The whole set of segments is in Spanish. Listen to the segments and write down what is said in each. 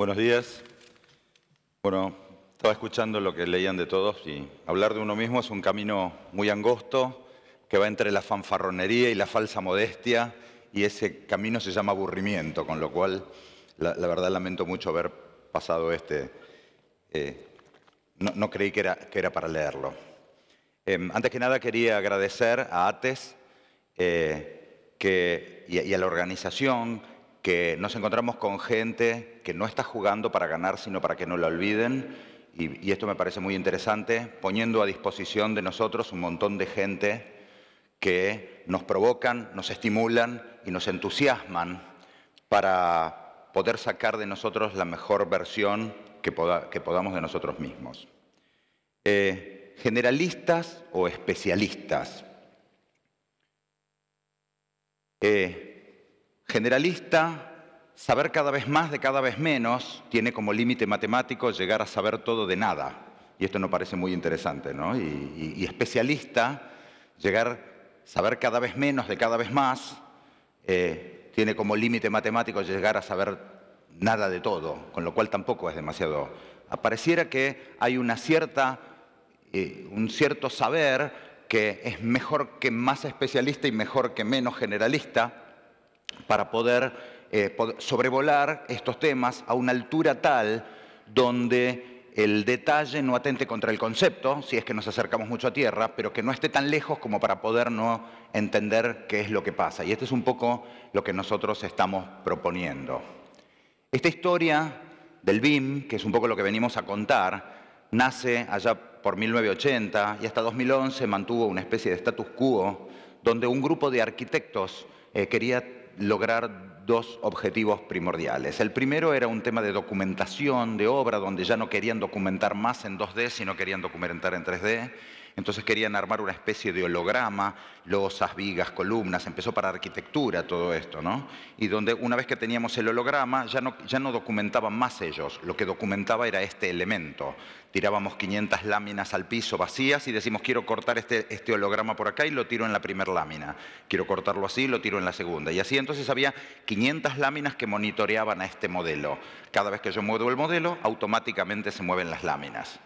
Buenos días. Bueno, estaba escuchando lo que leían de todos y hablar de uno mismo es un camino muy angosto que va entre la fanfarronería y la falsa modestia, y ese camino se llama aburrimiento, con lo cual la verdad lamento mucho haber pasado no creí que era para leerlo. Antes que nada quería agradecer a ATES y a la organización, que nos encontramos con gente que no está jugando para ganar, sino para que no la olviden, y esto me parece muy interesante, poniendo a disposición de nosotros un montón de gente que nos provocan, nos estimulan y nos entusiasman para poder sacar de nosotros la mejor versión que podamos de nosotros mismos. Generalistas o especialistas. Generalista, saber cada vez más de cada vez menos, tiene como límite matemático llegar a saber todo de nada. Y esto nos parece muy interesante, ¿no? Y especialista, saber cada vez menos de cada vez más, tiene como límite matemático llegar a saber nada de todo, con lo cual tampoco es demasiado. Pareciera que hay un cierto saber que es mejor que más especialista y mejor que menos generalista, para poder sobrevolar estos temas a una altura tal donde el detalle no atente contra el concepto, si es que nos acercamos mucho a tierra, pero que no esté tan lejos como para poder no entender qué es lo que pasa. Y este es un poco lo que nosotros estamos proponiendo. Esta historia del BIM, que es un poco lo que venimos a contar, nace allá por 1980 y hasta 2011 mantuvo una especie de status quo donde un grupo de arquitectos quería lograr dos objetivos primordiales. El primero era un tema de documentación de obra, donde ya no querían documentar más en 2D, sino querían documentar en 3D. Entonces querían armar una especie de holograma, losas, vigas, columnas. Empezó para arquitectura todo esto, ¿no? Y donde una vez que teníamos el holograma, ya no documentaban más ellos. Lo que documentaba era este elemento. Tirábamos 500 láminas al piso vacías y decimos, quiero cortar este holograma por acá y lo tiro en la primera lámina. Quiero cortarlo así y lo tiro en la segunda. Y así entonces había 500 láminas que monitoreaban a este modelo. Cada vez que yo muevo el modelo, automáticamente se mueven las láminas.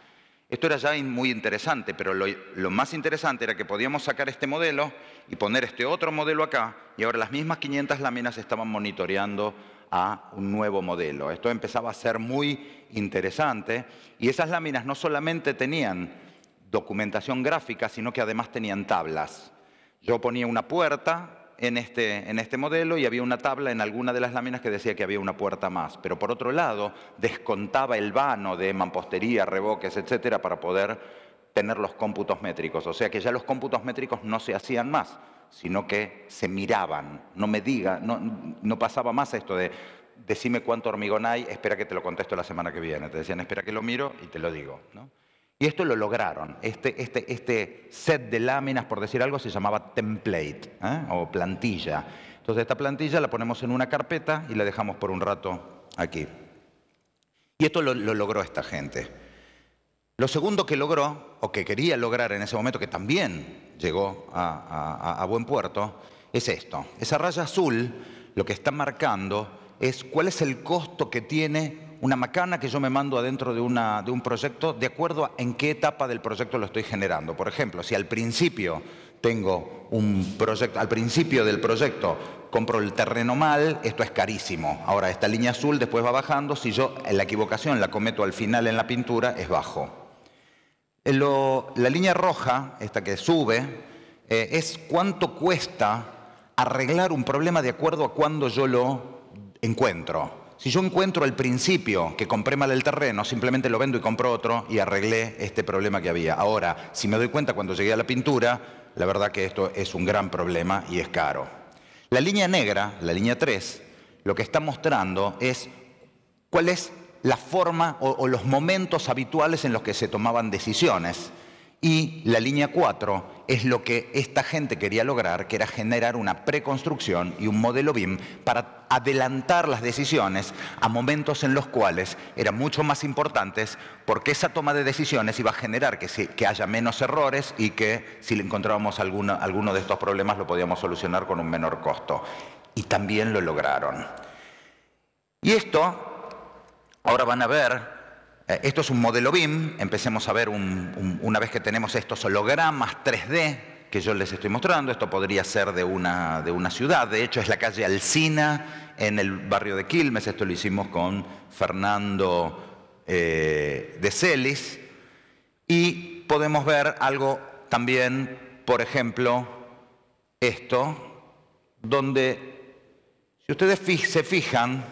Esto era ya muy interesante, pero lo más interesante era que podíamos sacar este modelo y poner este otro modelo acá, y ahora las mismas 500 láminas estaban monitoreando a un nuevo modelo. Esto empezaba a ser muy interesante, y esas láminas no solamente tenían documentación gráfica, sino que además tenían tablas. Yo ponía una puerta en este modelo y había una tabla en alguna de las láminas que decía que había una puerta más. Pero por otro lado, descontaba el vano de mampostería, revoques, etcétera, para poder tener los cómputos métricos. O sea que ya los cómputos métricos no se hacían más, sino que se miraban. No pasaba más esto de decime cuánto hormigón hay, espera que te lo contesto la semana que viene. Te decían, espera que lo miro y te lo digo, ¿no? Y esto lo lograron. Este set de láminas, por decir algo, se llamaba template, o plantilla. Entonces esta plantilla la ponemos en una carpeta y la dejamos por un rato aquí. Y esto lo logró esta gente. Lo segundo que logró, o que quería lograr en ese momento, que también llegó a buen puerto, es esto. Esa raya azul lo que está marcando es cuál es el costo que tiene una macana que yo me mando adentro de un proyecto, de acuerdo a en qué etapa del proyecto lo estoy generando. Por ejemplo, si al principio tengo un proyecto, al principio del proyecto compro el terreno mal, esto es carísimo. Ahora, esta línea azul después va bajando, si yo la equivocación la cometo al final en la pintura, es bajo. La línea roja, esta que sube, es cuánto cuesta arreglar un problema de acuerdo a cuándo yo lo encuentro. Si yo encuentro al principio que compré mal el terreno, simplemente lo vendo y compro otro y arreglé este problema que había. Ahora, si me doy cuenta cuando llegué a la pintura, la verdad que esto es un gran problema y es caro. La línea negra, la línea 3, lo que está mostrando es cuál es la forma o los momentos habituales en los que se tomaban decisiones. Y la línea 4 es lo que esta gente quería lograr, que era generar una preconstrucción y un modelo BIM para adelantar las decisiones a momentos en los cuales eran mucho más importantes, porque esa toma de decisiones iba a generar que haya menos errores y que si le encontrábamos alguno de estos problemas lo podíamos solucionar con un menor costo. Y también lo lograron. Y esto ahora van a ver, esto es un modelo BIM, empecemos a ver una vez que tenemos estos hologramas 3D que yo les estoy mostrando, esto podría ser de una ciudad, de hecho es la calle Alsina en el barrio de Quilmes, esto lo hicimos con Fernando de Celis, y podemos ver algo también, por ejemplo, esto, donde si ustedes se fijan,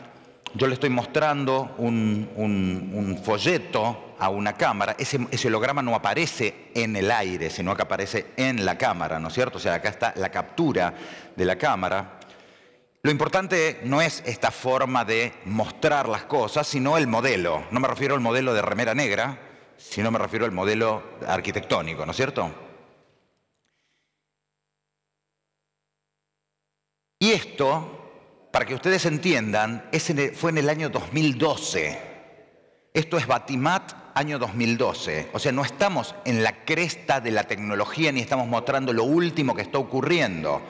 yo le estoy mostrando un folleto a una cámara. Ese holograma no aparece en el aire, sino que aparece en la cámara, ¿no es cierto? O sea, acá está la captura de la cámara. Lo importante no es esta forma de mostrar las cosas, sino el modelo. No me refiero al modelo de remera negra, sino me refiero al modelo arquitectónico, ¿no es cierto? Y esto, para que ustedes entiendan, fue en el año 2012. Esto es Batimat, año 2012. O sea, no estamos en la cresta de la tecnología ni estamos mostrando lo último que está ocurriendo.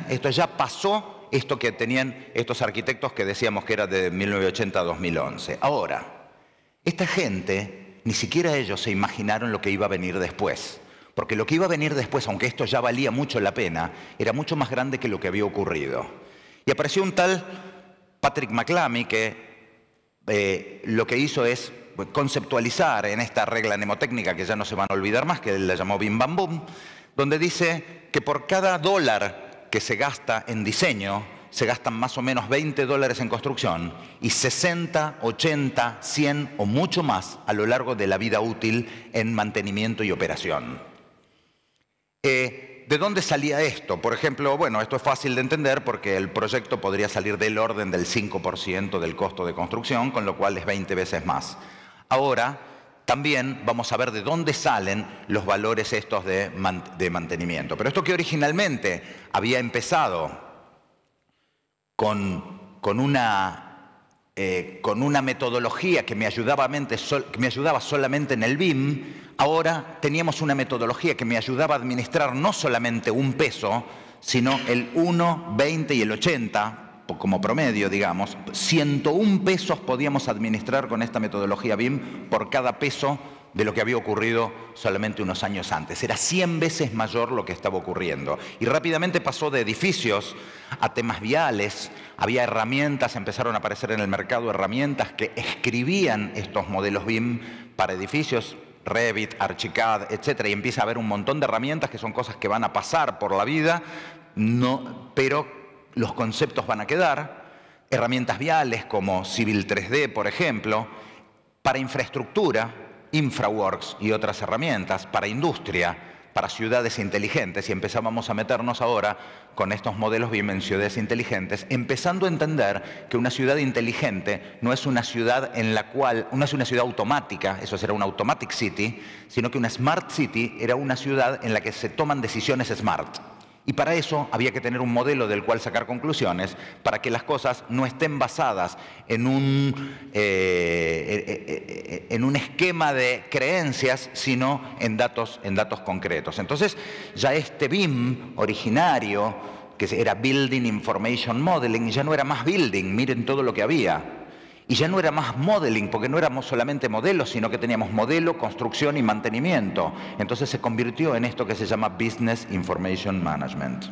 Esto ya pasó, esto que tenían estos arquitectos que decíamos que era de 1980 a 2011. Ahora, esta gente, ni siquiera ellos se imaginaron lo que iba a venir después. Porque lo que iba a venir después, aunque esto ya valía mucho la pena, era mucho más grande que lo que había ocurrido. Y apareció un tal Patrick McClammy que lo que hizo es conceptualizar en esta regla mnemotécnica que ya no se van a olvidar más, que él la llamó Bim Bam Boom, donde dice que por cada dólar que se gasta en diseño, se gastan más o menos $20 en construcción y 60, 80, 100 o mucho más a lo largo de la vida útil en mantenimiento y operación. ¿De dónde salía esto? Por ejemplo, bueno, esto es fácil de entender porque el proyecto podría salir del orden del 5% del costo de construcción, con lo cual es 20 veces más. Ahora, también vamos a ver de dónde salen los valores estos de mantenimiento. Pero esto que originalmente había empezado con una metodología que me ayudaba solamente en el BIM, ahora teníamos una metodología que me ayudaba a administrar no solamente un peso, sino el 1, 20 y el 80, como promedio, digamos. 101 pesos podíamos administrar con esta metodología BIM por cada peso de lo que había ocurrido solamente unos años antes. Era 100 veces mayor lo que estaba ocurriendo. Y rápidamente pasó de edificios a temas viales. Había herramientas, empezaron a aparecer en el mercado herramientas que escribían estos modelos BIM para edificios, Revit, Archicad, etc. Y empieza a haber un montón de herramientas que son cosas que van a pasar por la vida, pero los conceptos van a quedar. Herramientas viales como Civil 3D, por ejemplo, para infraestructura, InfraWorks y otras herramientas, para industria, para ciudades inteligentes, y empezábamos a meternos ahora con estos modelos BIM en ciudades inteligentes, empezando a entender que una ciudad inteligente no es una ciudad no es una ciudad automática, eso será una automatic city, sino que una smart city era una ciudad en la que se toman decisiones smart. Y para eso había que tener un modelo del cual sacar conclusiones para que las cosas no estén basadas en un esquema de creencias, sino en datos concretos. Entonces, ya este BIM originario, que era Building Information Modeling, ya no era más building, miren todo lo que había. Y ya no era más modeling, porque no éramos solamente modelos, sino que teníamos modelo, construcción y mantenimiento. Entonces se convirtió en esto que se llama Business Information Management.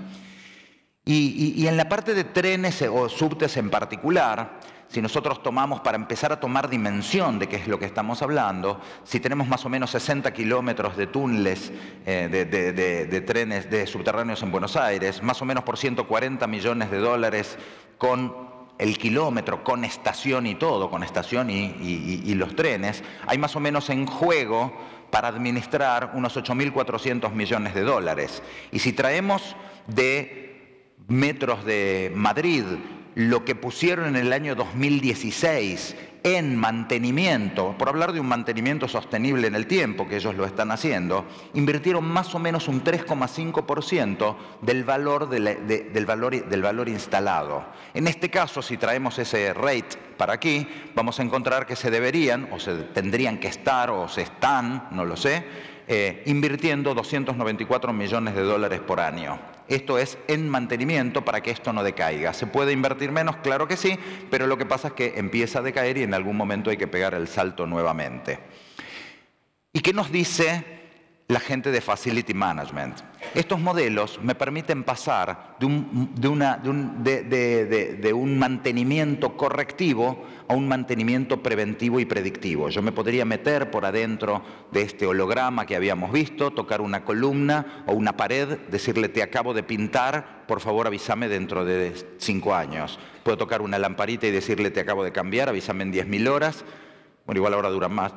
Y en la parte de trenes o subtes en particular, si nosotros tomamos, para empezar a tomar dimensión de qué es lo que estamos hablando, si tenemos más o menos 60 kilómetros de túneles de trenes de subterráneos en Buenos Aires, más o menos por $140 millones con el kilómetro, con estación y todo, con estación y los trenes, hay más o menos en juego para administrar unos $8.400 millones. Y si traemos de metros de Madrid lo que pusieron en el año 2016 en mantenimiento, por hablar de un mantenimiento sostenible en el tiempo, que ellos lo están haciendo, invirtieron más o menos un 3,5% del valor instalado. En este caso, si traemos ese rate para aquí, vamos a encontrar que se deberían, o se tendrían que estar, o se están, no lo sé, invirtiendo 294 millones de dólares por año. Esto es en mantenimiento para que esto no decaiga. ¿Se puede invertir menos? Claro que sí, pero lo que pasa es que empieza a decaer y en algún momento hay que pegar el salto nuevamente. ¿Y qué nos dice la gente de Facility Management? Estos modelos me permiten pasar de un mantenimiento correctivo a un mantenimiento preventivo y predictivo. Yo me podría meter por adentro de este holograma que habíamos visto, tocar una columna o una pared, decirle te acabo de pintar, por favor avísame dentro de 5 años. Puedo tocar una lamparita y decirle te acabo de cambiar, avísame en 10.000 horas. Bueno, igual ahora duran más,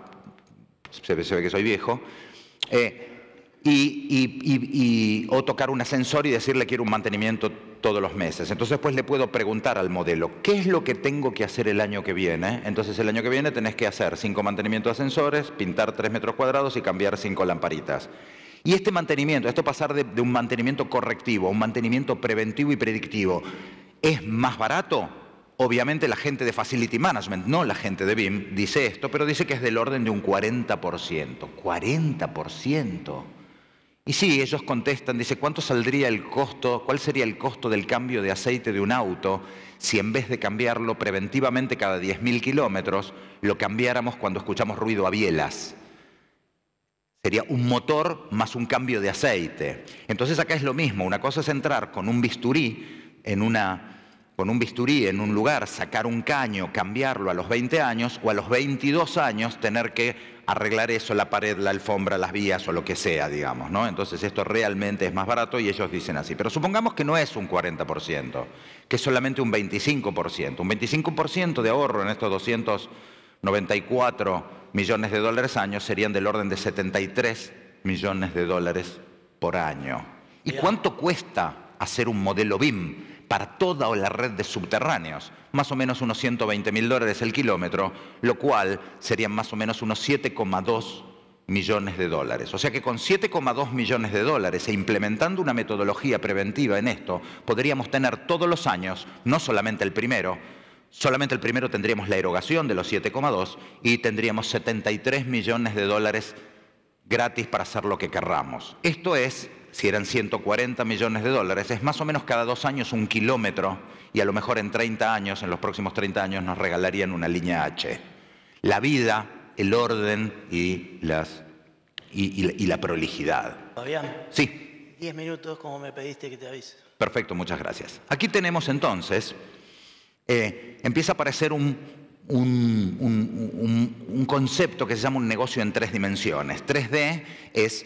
se ve que soy viejo. O tocar un ascensor y decirle quiero un mantenimiento todos los meses. Entonces pues le puedo preguntar al modelo, ¿qué es lo que tengo que hacer el año que viene? Entonces el año que viene tenés que hacer 5 mantenimientos de ascensores, pintar 3 metros cuadrados y cambiar 5 lamparitas. Y este mantenimiento, esto pasar de un mantenimiento correctivo a un mantenimiento preventivo y predictivo, ¿es más barato? Obviamente la gente de Facility Management, no la gente de BIM, dice esto, pero dice que es del orden de un 40%. ¡40%! Y sí, ellos contestan, dice, ¿cuánto saldría el costo, cuál sería el costo del cambio de aceite de un auto si en vez de cambiarlo preventivamente cada 10.000 kilómetros, lo cambiáramos cuando escuchamos ruido a bielas? Sería un motor más un cambio de aceite. Entonces acá es lo mismo, una cosa es entrar con un bisturí en un lugar, sacar un caño, cambiarlo a los 20 años o a los 22 años tener que arreglar eso, la pared, la alfombra, las vías o lo que sea, digamos, ¿no? Entonces esto realmente es más barato y ellos dicen así. Pero supongamos que no es un 40%, que es solamente un 25%. Un 25% de ahorro en estos 294 millones de dólares año serían del orden de 73 millones de dólares por año. ¿Y cuánto cuesta hacer un modelo BIM para toda la red de subterráneos? Más o menos unos 120.000 dólares el kilómetro, lo cual serían más o menos unos 7,2 millones de dólares. O sea que con 7,2 millones de dólares e implementando una metodología preventiva en esto, podríamos tener todos los años, no solamente el primero tendríamos la erogación de los 7,2 y tendríamos 73 millones de dólares gratis para hacer lo que querramos. Esto es, si eran 140 millones de dólares, es más o menos cada 2 años un kilómetro y a lo mejor en 30 años, en los próximos 30 años, nos regalarían una línea H. La vida, el orden y la prolijidad. Fabián. Sí. 10 minutos como me pediste que te avise. Perfecto, muchas gracias. Aquí tenemos entonces, empieza a aparecer un concepto que se llama un negocio en 3 dimensiones. 3D es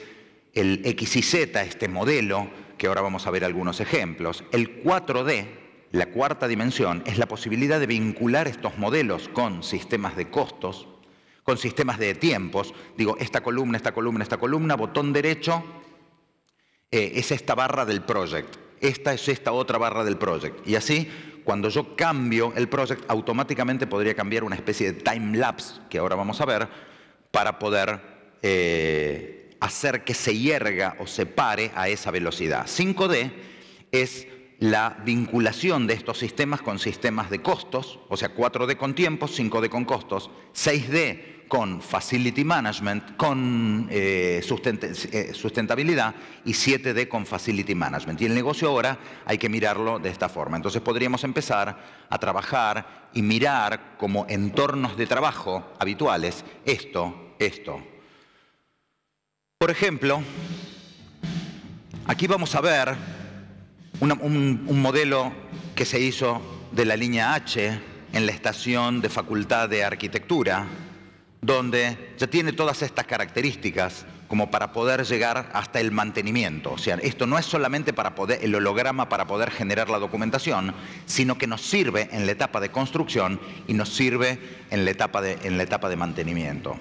el X y Z, este modelo, que ahora vamos a ver algunos ejemplos. El 4D, la cuarta dimensión, es la posibilidad de vincular estos modelos con sistemas de costos, con sistemas de tiempos. Digo, esta columna, botón derecho, es esta barra del project. Esta es esta otra barra del project. Y así, cuando yo cambio el project, automáticamente podría cambiar una especie de time lapse, que ahora vamos a ver, para poder hacer que se hierga o se pare a esa velocidad. 5D es la vinculación de estos sistemas con sistemas de costos, o sea, 4D con tiempos, 5D con costos, 6D con Facility Management, con sustentabilidad y 7D con Facility Management. Y el negocio ahora hay que mirarlo de esta forma. Entonces podríamos empezar a trabajar y mirar como entornos de trabajo habituales esto. Por ejemplo, aquí vamos a ver un modelo que se hizo de la línea H en la estación de Facultad de Arquitectura, donde ya tiene todas estas características como para poder llegar hasta el mantenimiento. O sea, esto no es solamente para el holograma para poder generar la documentación, sino que nos sirve en la etapa de construcción y nos sirve en la etapa de mantenimiento.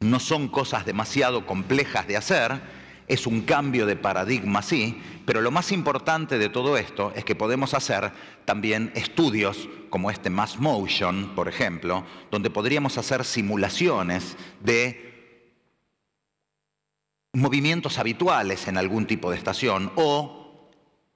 No son cosas demasiado complejas de hacer, es un cambio de paradigma, sí, pero lo más importante de todo esto es que podemos hacer también estudios como este Mass Motion, por ejemplo, donde podríamos hacer simulaciones de movimientos habituales en algún tipo de estación o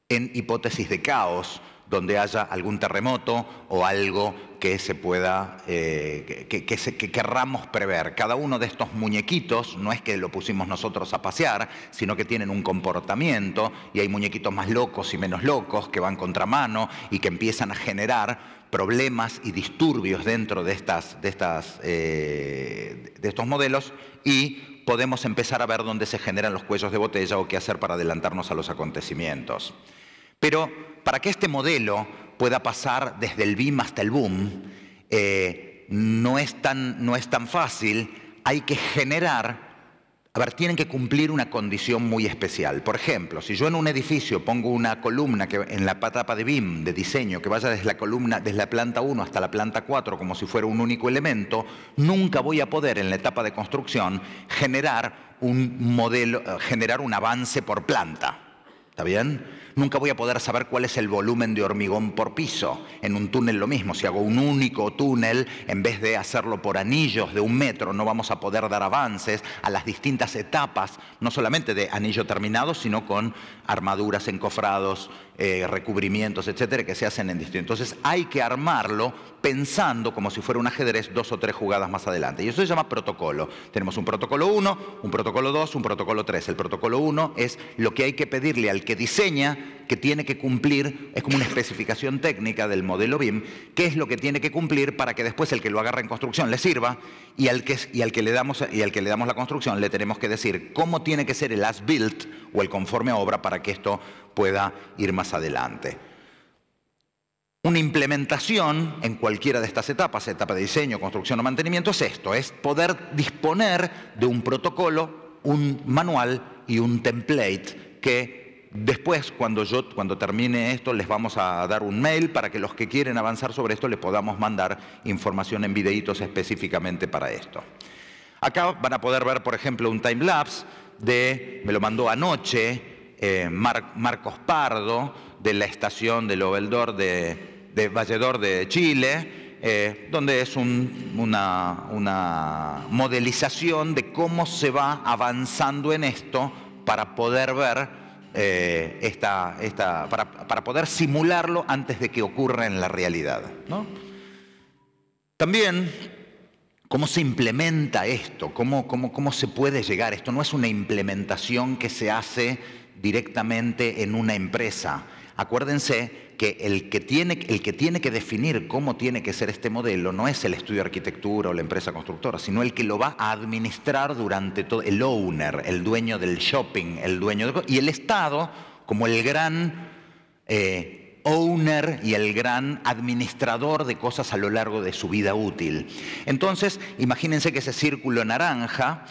en hipótesis de caos, donde haya algún terremoto o algo que se pueda, que querramos prever. Cada uno de estos muñequitos no es que lo pusimos nosotros a pasear, sino que tienen un comportamiento, y hay muñequitos más locos y menos locos que van contramano y que empiezan a generar problemas y disturbios dentro de estos modelos, y podemos empezar a ver dónde se generan los cuellos de botella o qué hacer para adelantarnos a los acontecimientos. Pero para que este modelo pueda pasar desde el BIM hasta el boom, no es tan fácil. Hay que generar, tienen que cumplir una condición muy especial. Por ejemplo, si yo en un edificio pongo una columna que en la etapa de BIM, de diseño, que vaya desde la planta 1 hasta la planta 4 como si fuera un único elemento, nunca voy a poder en la etapa de construcción generar un modelo, generar un avance por planta. ¿Está bien? Nunca voy a poder saber cuál es el volumen de hormigón por piso. En un túnel lo mismo. Si hago un único túnel, en vez de hacerlo por anillos de 1 metro, no vamos a poder dar avances a las distintas etapas, no solamente de anillo terminado, sino con armaduras, encofrados, recubrimientos, etcétera, que se hacen en distintos. Entonces hay que armarlo pensando como si fuera un ajedrez 2 o 3 jugadas más adelante. Y eso se llama protocolo. Tenemos un protocolo 1, un protocolo 2, un protocolo 3. El protocolo 1 es lo que hay que pedirle al que diseña, que tiene que cumplir, es como una especificación técnica del modelo BIM, qué es lo que tiene que cumplir para que después el que lo agarra en construcción le sirva, y al que le damos la construcción le tenemos que decir cómo tiene que ser el as-built o el conforme a obra para que esto pueda ir más adelante. Una implementación en cualquiera de estas etapas, etapa de diseño, construcción o mantenimiento, es esto, es poder disponer de un protocolo, un manual y un template que después, cuando termine esto, les vamos a dar un mail para que los que quieren avanzar sobre esto les podamos mandar información en videitos específicamente para esto. Acá van a poder ver, por ejemplo, un timelapse me lo mandó anoche Marcos Pardo, de la estación del Obeldor de Valledor de Chile, donde es una modelización de cómo se va avanzando en esto para poder ver, para poder simularlo antes de que ocurra en la realidad, ¿no? También, ¿cómo se implementa esto? ¿Cómo se puede llegar? Esto no es una implementación que se hace directamente en una empresa. Acuérdense que el que tiene que definir cómo tiene que ser este modelo no es el estudio de arquitectura o la empresa constructora, sino el que lo va a administrar durante todo, el owner, el dueño del shopping, y el Estado como el gran owner y el gran administrador de cosas a lo largo de su vida útil. Entonces, imagínense que ese círculo naranja,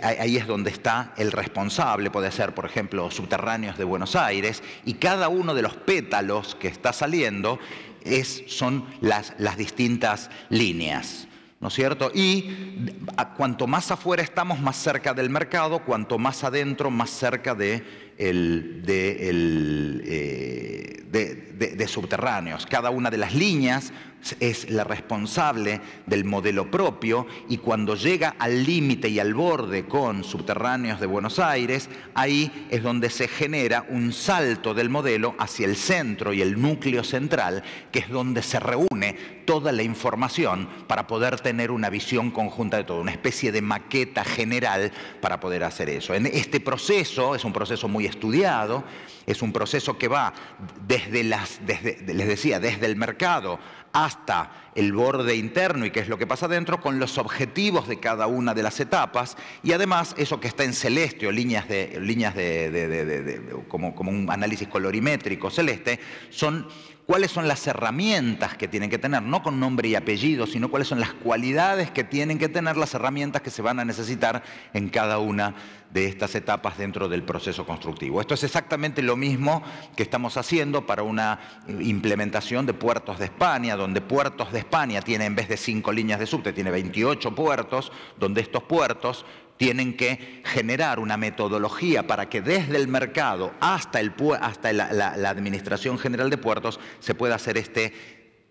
ahí es donde está el responsable, puede ser, por ejemplo, Subterráneos de Buenos Aires, y cada uno de los pétalos que está saliendo son las distintas líneas, ¿no es cierto? Y cuanto más afuera estamos, más cerca del mercado, cuanto más adentro, más cerca de Subterráneos. Cada una de las líneas es la responsable del modelo propio, y cuando llega al límite y al borde con Subterráneos de Buenos Aires, ahí es donde se genera un salto del modelo hacia el centro y el núcleo central, que es donde se reúne toda la información para poder tener una visión conjunta de todo, una especie de maqueta general para poder hacer eso. En este proceso, es un proceso muy estudiado, es un proceso que va desde el mercado hasta el borde interno y qué es lo que pasa adentro, con los objetivos de cada una de las etapas, y además eso que está en celeste o como un análisis colorimétrico celeste, cuáles son las herramientas que tienen que tener, no con nombre y apellido, sino cuáles son las cualidades que tienen que tener las herramientas que se van a necesitar en cada una de estas etapas dentro del proceso constructivo. Esto es exactamente lo mismo que estamos haciendo para una implementación de Puertos de España, donde Puertos de España tiene, en vez de 5 líneas de subte, tiene 28 puertos, donde estos puertos tienen que generar una metodología para que desde el mercado hasta la Administración General de Puertos se pueda hacer este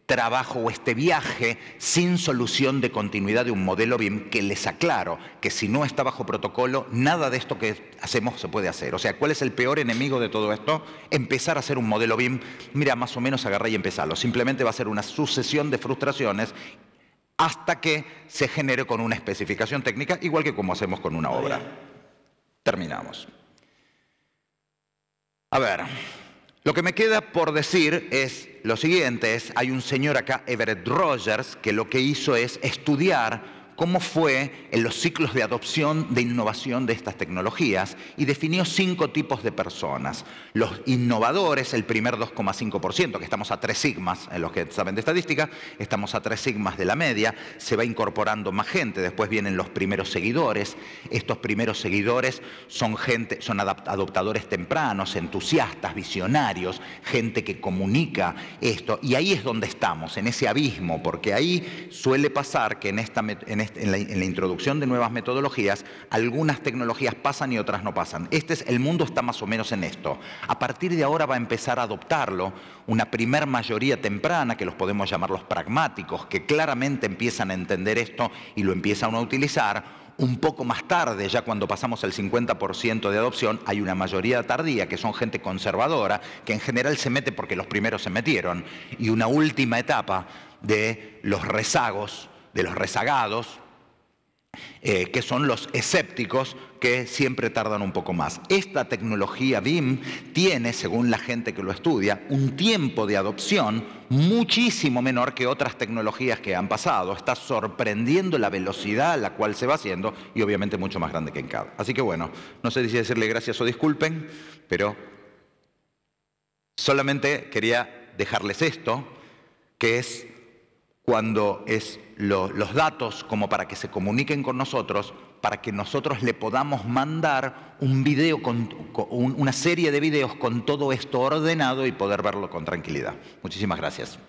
trabajo o este viaje sin solución de continuidad de un modelo BIM, que les aclaro que si no está bajo protocolo, nada de esto que hacemos se puede hacer. O sea, ¿cuál es el peor enemigo de todo esto? Empezar a hacer un modelo BIM. Mira, más o menos agarrá y empezalo. Simplemente va a ser una sucesión de frustraciones hasta que se genere con una especificación técnica, igual que como hacemos con una obra. Terminamos. A ver, lo que me queda por decir es lo siguiente, hay un señor acá, Everett Rogers, que lo que hizo es estudiar cómo fue en los ciclos de adopción de innovación de estas tecnologías y definió 5 tipos de personas. Los innovadores, el primer 2,5%, que estamos a 3 sigmas, en los que saben de estadística, estamos a 3 sigmas de la media, se va incorporando más gente, después vienen los primeros seguidores. Estos primeros seguidores son adoptadores tempranos, entusiastas, visionarios, gente que comunica esto, y ahí es donde estamos, en ese abismo, porque ahí suele pasar que en la introducción de nuevas metodologías, algunas tecnologías pasan y otras no pasan. El mundo está más o menos en esto. A partir de ahora va a empezar a adoptarlo una primer mayoría temprana, que los podemos llamar los pragmáticos, que claramente empiezan a entender esto y lo empiezan a utilizar. Un poco más tarde, ya cuando pasamos el 50% de adopción, hay una mayoría tardía, que son gente conservadora, que en general se mete porque los primeros se metieron, y una última etapa de los rezagos, de los rezagados, que son los escépticos, que siempre tardan un poco más. Esta tecnología BIM tiene, según la gente que lo estudia, un tiempo de adopción muchísimo menor que otras tecnologías que han pasado. Está sorprendiendo la velocidad a la cual se va haciendo, y obviamente mucho más grande que en CAD. Así que bueno, no sé si decirle gracias o disculpen, pero solamente quería dejarles esto, que es cuando es los datos como para que se comuniquen con nosotros, para que nosotros le podamos mandar un video, una serie de videos con todo esto ordenado y poder verlo con tranquilidad. Muchísimas gracias.